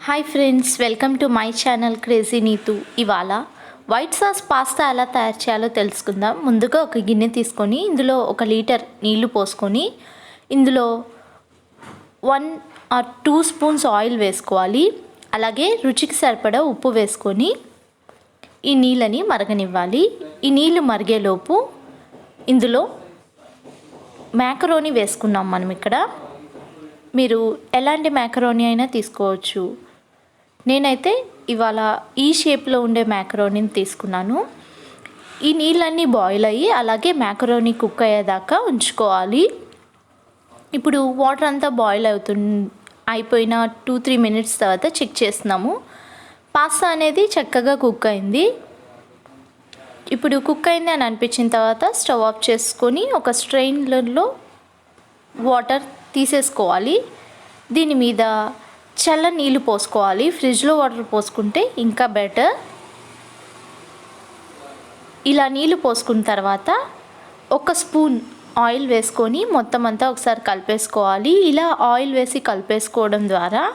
Hi friends, welcome to my channel crazy Neetu. ఇవాళ white sauce pasta ఎలా తయారు చేయాలో తెలుసుకుందాం. ముందుగా ఒక గిన్నె తీసుకొని ఇందులో 1 లీటర్ నీళ్లు పోసుకొని ఇందులో 1 or 2 స్పూన్స్ ఆయిల్ వేసుకోవాలి. అలాగే రుచికి సరిపడా ఉప్పు వేసుకొని ఈ నీళ్ళని మరగనివ్వాలి. ఈ నీళ్ళు మరిగేలోపు ఇందులో మ్యాకరోనీ వేసుకున్నాం. మనం ఇక్కడ మీరు ఎలాంటి మ్యాకరోనీ అయినా తీసుకోవచ్చు. నేనైతే ఇవాళ ఈ షేప్లో ఉండే మ్యాకరోనీని తీసుకున్నాను. ఈ నీళ్ళన్నీ బాయిల్ అయ్యి అలాగే మ్యాకరోనీ కుక్ అయ్యేదాకా ఉంచుకోవాలి. ఇప్పుడు వాటర్ అంతా బాయిల్ అయిపోయిన 2-3 మినిట్స్ తర్వాత చెక్ చేస్తున్నాము. పాస్తా అనేది చక్కగా కుక్ అయింది. ఇప్పుడు కుక్ అయింది అని అనిపించిన తర్వాత స్టవ్ ఆఫ్ చేసుకొని ఒక స్ట్రెయినర్లో వాటర్ తీసేసుకోవాలి. దీని మీద చల్ల నీళ్ళు పోసుకోవాలి. ఫ్రిడ్జ్లో వాటర్ పోసుకుంటే ఇంకా బెటర్. ఇలా నీళ్ళు పోసుకున్న తర్వాత 1 స్పూన్ ఆయిల్ వేసుకొని మొత్తం అంతా ఒకసారి కలిపేసుకోవాలి. ఇలా ఆయిల్ వేసి కలిపేసుకోవడం ద్వారా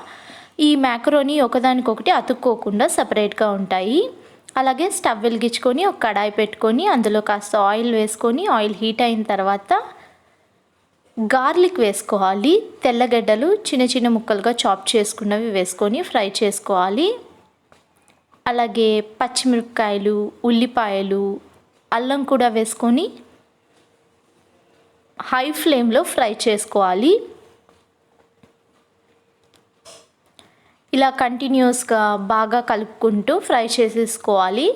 ఈ మ్యాకరోనీ ఒకదానికొకటి అతుక్కోకుండా సపరేట్గా ఉంటాయి. అలాగే స్టవ్ వెలిగించుకొని ఒక కడాయి పెట్టుకొని అందులో కాస్త ఆయిల్ వేసుకొని ఆయిల్ హీట్ అయిన తర్వాత గార్లిక్ వేసుకోవాలి. తెల్లగడ్డలు చిన్న చిన్న ముక్కలుగా చాప్ చేసుకున్నవి వేసుకొని ఫ్రై చేసుకోవాలి. అలాగే పచ్చిమిరపకాయలు, ఉల్లిపాయలు, అల్లం కూడా వేసుకొని హై ఫ్లేమ్లో ఫ్రై చేసుకోవాలి. ఇలా కంటిన్యూస్గా బాగా కలుపుకుంటూ ఫ్రై చేసేసుకోవాలి.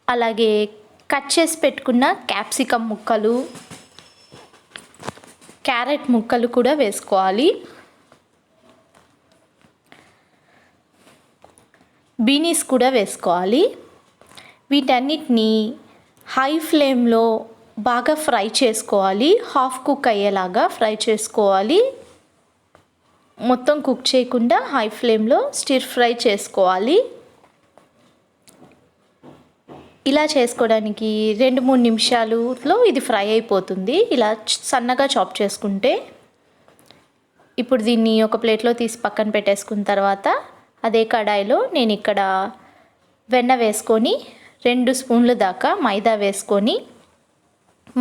అలాగే కట్ చేసి పెట్టుకున్న క్యాప్సికమ్ ముక్కలు, క్యారెట్ ముక్కలు కూడా వేసుకోవాలి. బీనీస్ కూడా వేసుకోవాలి. వీటన్నిటిని హై ఫ్లేమ్లో బాగా ఫ్రై చేసుకోవాలి. హాఫ్ కుక్ అయ్యేలాగా ఫ్రై చేసుకోవాలి. మొత్తం కుక్ చేయకుండా హై ఫ్లేమ్లో స్టిర్ ఫ్రై చేసుకోవాలి. ఇలా చేసుకోవడానికి 2-3 నిమిషాలలో ఇది ఫ్రై అయిపోతుంది. ఇలా సన్నగా చాప్ చేసుకుంటే ఇప్పుడు దీన్ని ఒక ప్లేట్లో తీసి పక్కన పెట్టేసుకున్న తర్వాత అదే కడాయిలో నేను ఇక్కడ వెన్న వేసుకొని 2 స్పూన్ల దాకా మైదా వేసుకొని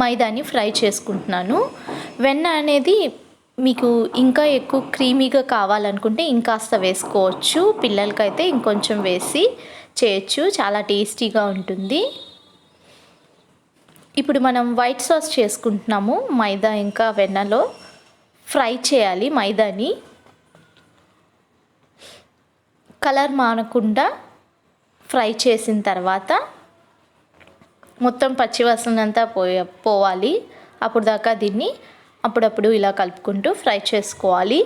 మైదాని ఫ్రై చేసుకుంటున్నాను. వెన్న అనేది మీకు ఇంకా ఎక్కువ క్రీమీగా కావాలనుకుంటే ఇంకాస్త వేసుకోవచ్చు. పిల్లలకైతే ఇంకొంచెం వేసి చేయొచ్చు, చాలా టేస్టీగా ఉంటుంది. ఇప్పుడు మనం వైట్ సాస్ చేసుకుంటున్నాము. మైదా ఇంకా వెన్నలో ఫ్రై చేయాలి. మైదాని కలర్ మానకుండా ఫ్రై చేసిన తర్వాత మొత్తం పచ్చివాసన అంతా పోవాలి. అప్పుడు దాకా దీన్ని అప్పుడప్పుడు ఇలా కలుపుకుంటూ ఫ్రై చేసుకోవాలి.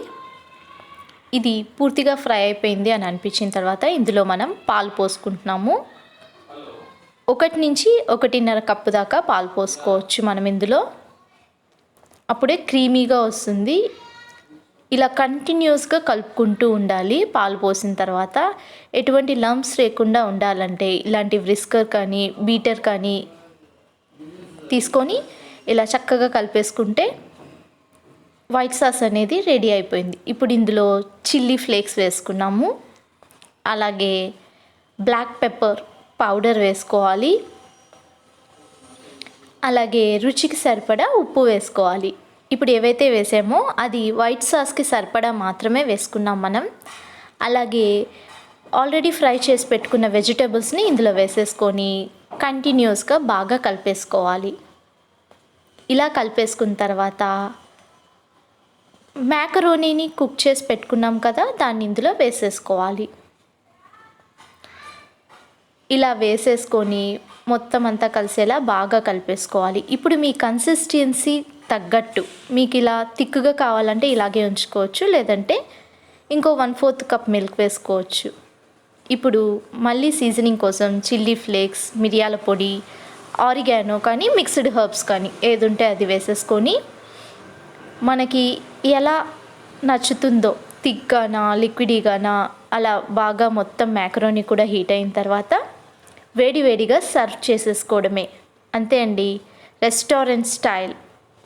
ఇది పూర్తిగా ఫ్రై అయిపోయింది అని అనిపించిన తర్వాత ఇందులో మనం పాలు పోసుకుంటున్నాము. 1 నుంచి 1.5 కప్పు దాకా పాలు పోసుకోవచ్చు మనం ఇందులో. అప్పుడే క్రీమీగా వస్తుంది. ఇలా కంటిన్యూస్గా కలుపుకుంటూ ఉండాలి. పాలు పోసిన తర్వాత ఎటువంటి లంప్స్ లేకుండా ఉండాలంటే ఇలాంటి విస్కర్ కానీ బీటర్ కానీ తీసుకొని ఇలా చక్కగా కలిపేసుకుంటే వైట్ సాస్ అనేది రెడీ అయిపోయింది. ఇప్పుడు ఇందులో చిల్లీ ఫ్లేక్స్ వేసుకున్నాము. అలాగే బ్లాక్ పెప్పర్ పౌడర్ వేసుకోవాలి. అలాగే రుచికి సరిపడా ఉప్పు వేసుకోవాలి. ఇప్పుడు ఏవైతే వేసామో అది వైట్ సాస్కి సరిపడా మాత్రమే వేసుకున్నాం మనం. అలాగే ఆల్రెడీ ఫ్రై చేసి పెట్టుకున్న వెజిటేబుల్స్ని ఇందులో వేసేసుకొని కంటిన్యూస్గా బాగా కలిపేసుకోవాలి. ఇలా కలిపేసుకున్న తర్వాత మ్యాకరోనీని కుక్ చేసి పెట్టుకున్నాం కదా, దాన్ని ఇందులో వేసేసుకోవాలి. ఇలా వేసేసుకొని మొత్తం అంతా కలిసేలా బాగా కలిపేసుకోవాలి. ఇప్పుడు మీ కన్సిస్టెన్సీ తగ్గట్టు మీకు ఇలా థిక్గా కావాలంటే ఇలాగే ఉంచుకోవచ్చు, లేదంటే ఇంకో 1/4 కప్ మిల్క్ వేసుకోవచ్చు. ఇప్పుడు మళ్ళీ సీజనింగ్ కోసం చిల్లీ ఫ్లేక్స్, మిరియాల పొడి, ఆరిగానో కానీ మిక్స్డ్ హర్బ్స్ కానీ ఏది ఉంటే అది వేసేసుకొని మనకి ఎలా నచ్చుతుందో థిక్గానా లిక్విడీగానా అలా బాగా మొత్తం మ్యాకరోనీ కూడా హీట్ అయిన తర్వాత వేడివేడిగా సర్వ్ చేసేసుకోవడమే. అంతే అండి. Restaurant style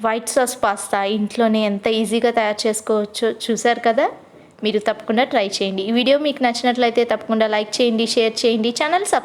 white sauce pasta ఇంట్లోనే ఎంత ఈజీగా తయారు చేసుకోవచ్చో చూశారు కదా. మీరు తప్పకుండా ట్రై చేయండి. ఈ వీడియో మీకు నచ్చినట్లయితే తప్పకుండా లైక్ చేయండి, షేర్ చేయండి, ఛానల్ సబ్స్క్రైబ్